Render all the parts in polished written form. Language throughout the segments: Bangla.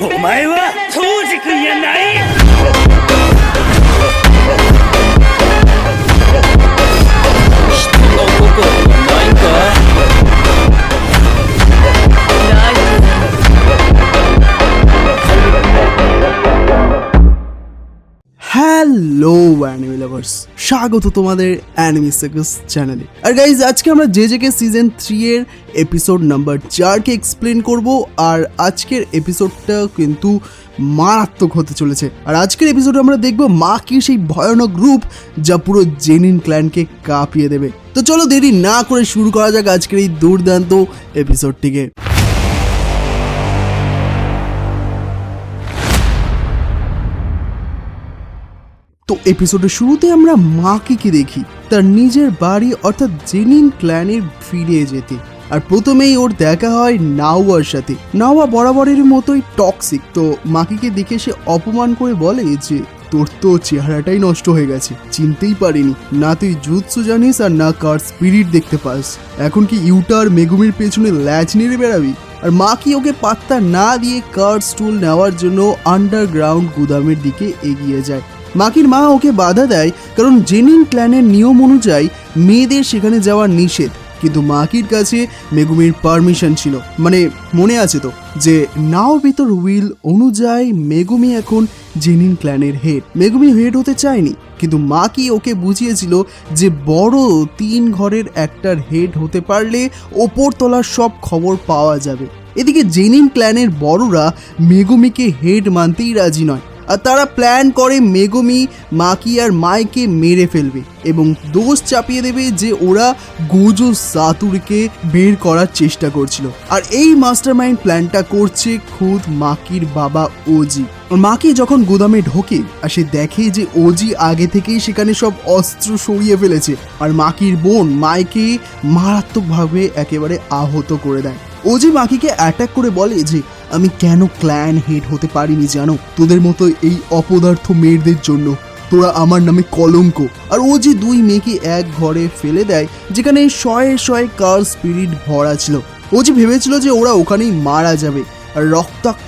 お前は宗司君やない。人の心はないか。ない。হ্যালো অ্যানিমে লাভার্স, স্বাগত তোমাদের অ্যানিমে সার্কাস চ্যানেলে। আর গাইজ, আজকে আমরা জেজেকে সিজন 3 এর এপিসোড নাম্বার 4কে এক্সপ্লেন করব। আর আজকের এপিসোডটা কিন্তু মারাত্মক হতে চলেছে। আর আজকের এপিসোডে আমরা দেখব মাকির সেই ভয়ানক রূপ যা পুরো জেনিন ক্ল্যানকে কাঁপিয়ে দেবে। তো চলো দেরি না করে শুরু করা যাক আজকের এই দুর্দান্ত এপিসোডটিকে। তো এপিসোডের শুরুতে আমরা মাকিকে দেখি তার নিজের বাড়ি অর্থাৎ জেনিন ক্ল্যানের ফিরে যেতে। আর প্রথমেই ওর দেখা হয় নাওয়ার সাথে। নাওয়া বরাবরের মতোই টক্সিক। তো মাকিকে দেখে সে অপমান করে বলে যে তোর তো চেহারাটাই নষ্ট হয়ে গেছে, চিনতেই পারিনি, না তুই জুৎসু জানিস আর না কার স্পিরিট দেখতে পাস, এখন কি ইউটা আর মেগুমির পেছনে ল্যাচ নেড়ে বেড়াবি? আর মাকি ওকে পাত্তা না দিয়ে কার স্টুল নেওয়ার জন্য আন্ডারগ্রাউন্ড গুদামের দিকে এগিয়ে যায়। মাকির মা ওকে বাধা দেয় কারণ জেনিন ক্ল্যানের নিয়ম অনুযায়ী মেয়েদের সেখানে যাওয়া নিষেধ, কিন্তু মাকির কাছে মেগুমির পারমিশন ছিল। মানে মনে আছে তো যে নাওবিতোর উইল অনুযায়ী মেগুমি এখন জেনিন ক্ল্যানের হেড। মেগুমি হেড হতে চায়নি, কিন্তু মাকি ওকে বুঝিয়েছিল যে বড় 3 ঘরের একটার হেড হতে পারলে ওপর তলার সব খবর পাওয়া যাবে। এদিকে জেনিন ক্ল্যানের বড়রা মেগুমিকে হেড মানতেই রাজি নয়। আর তারা প্ল্যান করে মেগুমি, মাকি আর মাইকে মেরে ফেলবে এবং দোষ চাপিয়ে দেবে যে ওরা গোজো সাতুরকে বের করার চেষ্টা করছিল। আর এই মাস্টারমাইন্ড প্ল্যানটা করছে খুদ মাকির বাবা ওজি। মাকি যখন গুদামে ঢোকে আর সে দেখে যে ওজি আগে থেকেই সেখানে সব অস্ত্র সরিয়ে ফেলেছে আর মাকির বোন মাইকে মারাত্মকভাবে একেবারে আহত করে দেয়। ওজি মাকিকে অ্যাটাক করে বলে যে আমি কেন ক্ল্যান হেড হতে পারিনি জানো, তোদের মতো এই অপদার্থ মেয়েদের জন্য, তোরা আমার নামে কলঙ্ক। আর ওজি 2 মেয়েকে এক ঘরে ফেলে দেয় যেখানে শয়ে শয়ে কার স্পিরিট ভরা ছিল। ওজি ভেবেছিল যে ওরা ওখানেই মারা যাবে। আর রক্তাক্ত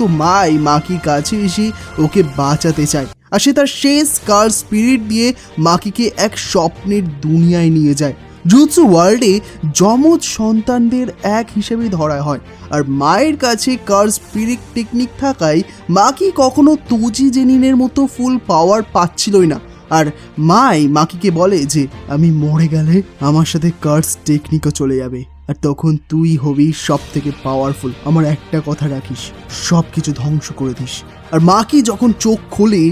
মাকির কাছে এসে ওকে বাঁচাতে চায়। আর সে তার শেষ কার স্পিরিট দিয়ে মাকিকে এক স্বপ্নের দুনিয়ায় নিয়ে যায়। জুৎসু ওয়ার্ল্ডে যমজ সন্তানদের এক হিসেবে ধরা হয়। আর মায়ের কাছে কার স্পিরিট টেকনিক থাকায় মাকি কখনো তোজি জেনিনের মতো ফুল পাওয়ার পাচ্ছিলই না। আর মাকিকে বলে যে আমি মরে গেলে আমার সাথে কার্স টেকনিকও চলে যাবে, আর তখন তুই হবি সব থেকে পাওয়ারফুল। আমার একটা কথা রাখিস, সব কিছু ধ্বংস করে দিস। আর মাকি যখন চোখ খোলে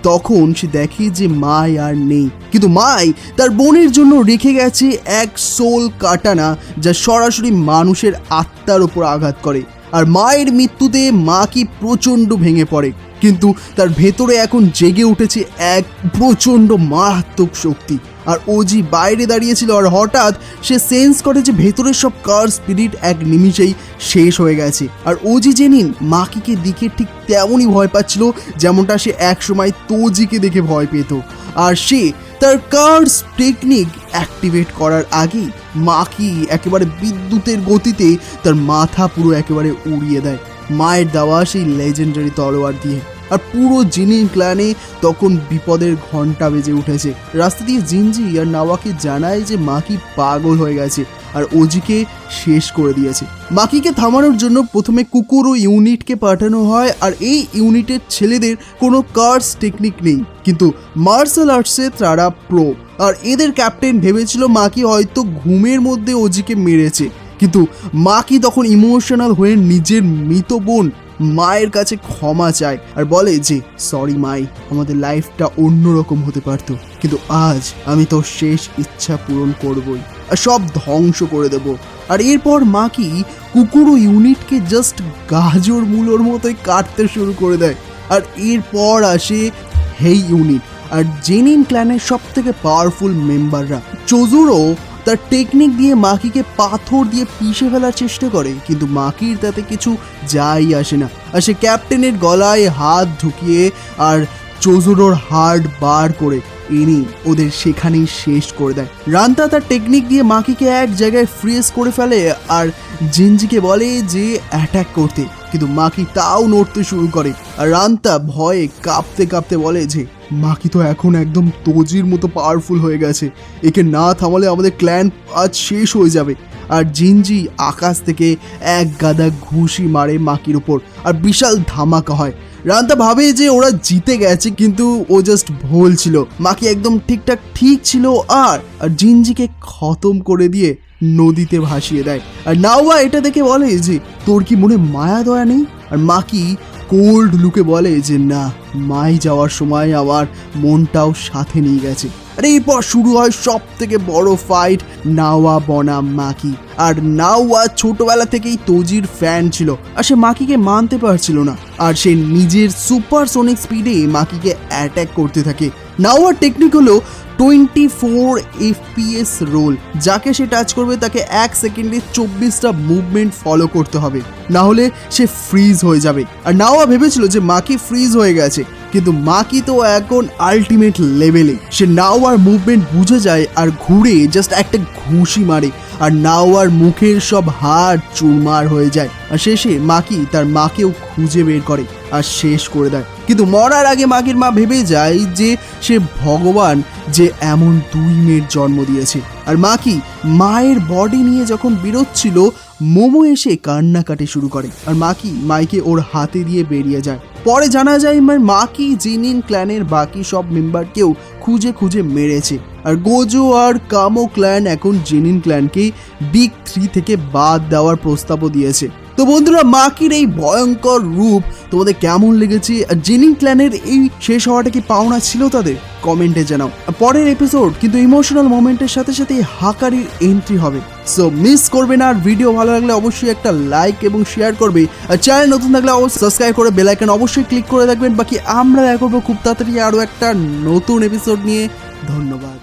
তখন সে দেখে যে মাই আর নেই, কিন্তু মাই তার বোনের জন্য রেখে গেছে এক সোল কাটানা যা সরাসরি মানুষের আত্মার ওপর আঘাত করে। আর মায়ের মৃত্যুতে মাকি প্রচণ্ড ভেঙে পড়ে, কিন্তু তার ভেতরে এখন জেগে উঠেছে এক প্রচণ্ড মারাত্মক শক্তি। আর ওজি বাইরে দাঁড়িয়েছিল আর হঠাৎ সে সেন্স করে যে ভেতরের সব কার স্পিরিট এক নিমিষেই শেষ হয়ে গেছে। আর ওজি জেনিন মাকিকে দেখে ঠিক তেমনই ভয় পাচ্ছিল যেমনটা সে একসময় তোজিকে দেখে ভয় পেত। আর সে তার কার্স টেকনিক অ্যাক্টিভেট করার আগেই মাকি একেবারে বিদ্যুতের গতিতে তার মাথা পুরো একেবারে উড়িয়ে দেয় মায়ের দেওয়া সেই লেজেন্ডারি তলোয়ার দিয়ে। আর পুরো জেনিন ক্ল্যানে তখন বিপদের ঘন্টা বেজে উঠেছে। রাস্তা দিয়ে জিনজি আর নাওয়াকে জানায় যে মাকি পাগল হয়ে গেছে আর ওজিকে শেষ করে দিয়েছে। মাকিকে থামানোর জন্য প্রথমে কুকুরো ইউনিটকে পাঠানো হয়। আর এই ইউনিটের ছেলেদের কোনো কার্স টেকনিক নেই, কিন্তু মার্শাল আর্টসে তারা প্রো। আর এদের ক্যাপ্টেন ভেবেছিল মাকি হয়তো ঘুমের মধ্যে ওজিকে মেরেছে, কিন্তু মাকি তখন ইমোশনাল হয়ে নিজের মৃত বোন মায়ের কাছে ক্ষমা চায় আর বলে যে সরি মাই, আমাদের লাইফটা অন্যরকম হতে পারতো, কিন্তু আজ আমি তোর শেষ ইচ্ছা পূরণ করবই আর সব ধ্বংস করে দেব। আর এরপর মাকি কুকুরো ইউনিটকে জাস্ট গাজর মূলোর মতোই কাটতে শুরু করে দেয়। আর এরপর আসে হেই ইউনিট আর জেনিন ক্ল্যানের সব থেকে পাওয়ারফুল মেম্বাররা। চোজুরো তার টেকনিক দিয়ে মাকিকে পাথর দিয়ে পিষে ফেলার চেষ্টা করে, কিন্তু মাকির তাতে কিছু যাই আসে না। আর সে ক্যাপ্টেনের গলায় হাত ঢুকিয়ে আর চোজুরোর হার্ট বার করে এনে ওদের সেখানেই শেষ করে দেয়। রান্তা তার টেকনিক দিয়ে মাকিকে এক জায়গায় ফ্রিজ করে ফেলে আর জিনজিকে বলে যে অ্যাটাক করতে, কিন্তু মাকি তাও নড়তে শুরু করে। আর রান্তা ভয়ে কাঁপতে কাঁপতে বলে যে মাকি তো এখন একদম তোজির মতো পাওয়ারফুল হয়ে গেছে, একে না থামালে আমাদের ক্ল্যান আজ শেষ হয়ে যাবে। আর জিনজি আকাশ থেকে এক গাদা ঘুষি মারে মাকির উপর আর বিশাল ধামাকা হয়। রান্তা ভাবে যে ওরা জিতে গেছে, কিন্তু ও জাস্ট ভুল ছিল। মাকি একদম ঠিকঠাক ঠিক ছিল আর জিনজিকে খতম করে দিয়ে নদীতে ভাসিয়ে দেয়। আর নাওয়া এটা দেখে বলে যে তোর কি মনে মায়া দয়া নেই? আর মাকি কোল্ড লুকে বলে যে না, মাই যাওয়ার সময় আমার মনটাও সাথে নিয়ে গেছে। আর এরপর শুরু হয় সব থেকে বড় ফাইট, নাওয়া বনাম মাকি। আর নাওয়া ছোটবেলা থেকেই তোজির ফ্যান ছিল আর সে মাকিকে মানতে পারছিল না, আর সে নিজের সুপারসোনিক স্পিডে মাকিকে অ্যাটাক করতে থাকে। নাওয়ার টেকনিক হলো 24 FPS রোল, যাকে সে টাচ করবে তাকে 1 সেকেন্ডে 24টা মুভমেন্ট ফলো করতে হবে, না হলে সে ফ্রিজ হয়ে যাবে। আর নাওয়া ভেবেছিল যে মাকি ফ্রিজ হয়ে গেছে, কিন্তু মাকি তো এখন আলটিমেট লেভেলে। সে নাওয়ার মুভমেন্ট বুঝে যায় আর ঘুরে জাস্ট একটা ঘুষি মারে, আর নাওয়ার মুখের সব হাড় চুরমার হয়ে যায়। আর শেষে মাকি তার মাকেও খুঁজে বের করে আর শেষ করে দেয়। কিন্তু মরার আগে মাকির মা ভেবে যায় যে সে ভগবান যে এমন 2 মেয়ের জন্ম দিয়েছে। আর মাকি মায়ের বডি নিয়ে যখন বেরোচ্ছিল, মোমো এসে কান্নাকাটি শুরু করে আর মাকি মাইকে ওর হাতে দিয়ে বেরিয়ে যায়। পরে জানা যায় মাকি জিনিন ক্ল্যানের বাকি সব মেম্বারকেও খুঁজে খুঁজে মেরেছে। আর গোজো আর কামো ক্ল্যান এখন জিনিন ক্ল্যানকে বিগ 3 থেকে বাদ দেওয়ার প্রস্তাবও দিয়েছে। তো বন্ধুরা, মাকির এই ভয়ঙ্কর রূপ তোমাদের কেমন লেগেছে? আর জিনিন ক্ল্যানের এই শেষ হওয়াটা কি পাওনা ছিল তাদের? কমেন্টে জানাও। পরের এপিসোড কিন্তু ইমোশনাল মোমেন্টের সাথে সাথে হাকারির এন্ট্রি হবে, সো মিস করবে না। আর ভিডিও ভালো লাগলে অবশ্যই একটা লাইক এবং শেয়ার করবে। আর চ্যানেল নতুন থাকলে অবশ্যই সাবস্ক্রাইব করে বেল আইকন অবশ্যই ক্লিক করে রাখবেন। বাকি আমরা দেখা করবো খুব তাড়াতাড়ি আরও একটা নতুন এপিসোড নিয়ে। ধন্যবাদ।